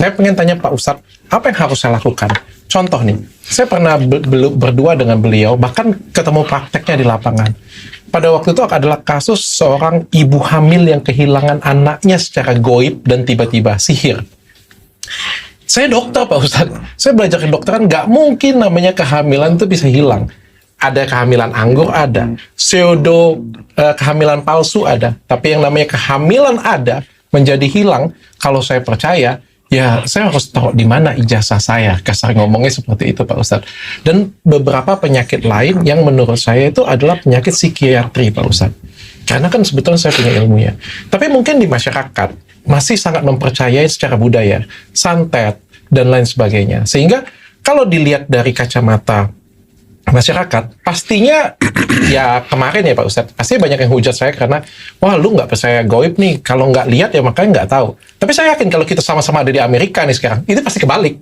Saya pengen tanya Pak Ustadz, apa yang harus saya lakukan? Contoh nih, saya pernah berdua dengan beliau, bahkan ketemu prakteknya di lapangan. Pada waktu itu adalah kasus seorang ibu hamil yang kehilangan anaknya secara goib dan tiba-tiba sihir. Saya dokter Pak Ustadz, saya belajar kedokteran, nggak mungkin namanya kehamilan itu bisa hilang. Ada kehamilan anggur, ada. Pseudo kehamilan palsu, ada. Tapi yang namanya kehamilan ada, menjadi hilang, kalau saya percaya, ya saya harus tahu di mana ijazah saya. Kasar ngomongnya seperti itu Pak Ustadz. Dan beberapa penyakit lain yang menurut saya itu adalah penyakit psikiatri Pak Ustadz. Karena kan sebetulnya saya punya ilmunya. Tapi mungkin di masyarakat masih sangat mempercayai secara budaya, santet, dan lain sebagainya. Sehingga kalau dilihat dari kacamata masyarakat, pastinya ya kemarin ya Pak Ustadz, pasti banyak yang hujat saya karena, wah lu nggak percaya goib nih, kalau nggak lihat ya makanya nggak tahu. Tapi saya yakin kalau kita sama-sama ada di Amerika nih sekarang, itu pasti kebalik.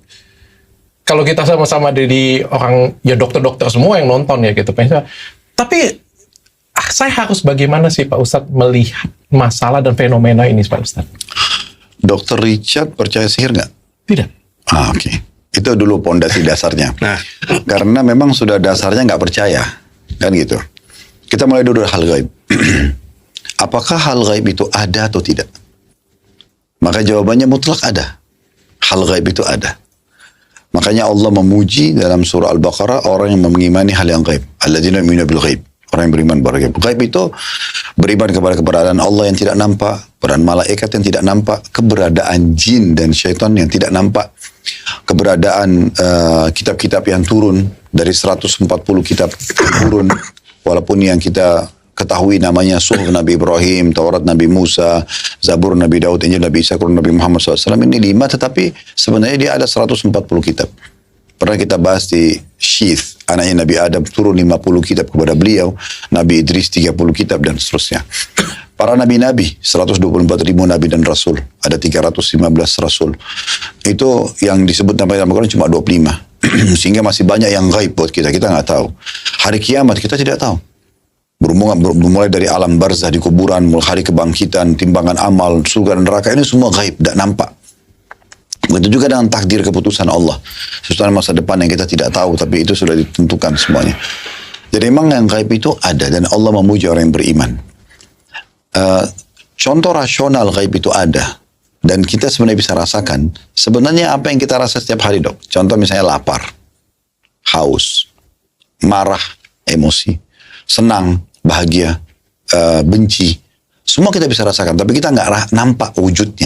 Kalau kita sama-sama ada di orang, ya dokter-dokter semua yang nonton ya gitu. Tapi saya harus bagaimana sih Pak Ustadz melihat masalah dan fenomena ini Pak Ustadz? Dr. Richard percaya sihir nggak? Tidak. Oke. Itu dulu pondasi dasarnya. Nah, Karena memang sudah dasarnya nggak percaya. Kan gitu. Kita mulai dulu dari hal gaib. Apakah hal gaib itu ada atau tidak? Maka jawabannya mutlak ada. Hal gaib itu ada. Makanya Allah memuji dalam surah Al-Baqarah orang yang mengimani hal yang gaib. Alladzina yu'minuna bil gaib. Orang yang beriman pada gaib. Gaib itu beriman kepada keberadaan Allah yang tidak nampak, keberadaan malaikat yang tidak nampak, keberadaan jin dan syaitan yang tidak nampak, keberadaan kitab-kitab yang turun dari 140 kitab turun, walaupun yang kita ketahui namanya Suhuf Nabi Ibrahim, Taurat Nabi Musa, Zabur Nabi Daud, Injil Nabi Isa, Quran Nabi Muhammad SAW, ini 5, tetapi sebenarnya dia ada 140 kitab. Pernah kita bahas di Syith, anaknya Nabi Adam, turun 50 kitab kepada beliau, Nabi Idris 30 kitab, dan seterusnya. Para nabi-nabi, 124 ribu nabi dan rasul, ada 315 rasul. Itu yang disebut nama dalam Al-Quran cuma 25. Sehingga masih banyak yang gaib buat kita nggak tahu. Hari kiamat kita tidak tahu. Bermulai dari alam barzah di kuburan, mulai hari kebangkitan, timbangan amal, surga dan neraka, ini semua gaib, tidak nampak. Begitu juga dengan takdir keputusan Allah. Sesuatu masa depan yang kita tidak tahu, tapi itu sudah ditentukan semuanya. Jadi memang yang gaib itu ada, dan Allah memuji orang yang beriman. Contoh rasional gaib itu ada, dan kita sebenarnya bisa rasakan. Sebenarnya apa yang kita rasa setiap hari, Dok? Contoh misalnya lapar, haus, marah, emosi, senang, bahagia, benci. Semua kita bisa rasakan, tapi kita nggak nampak wujudnya.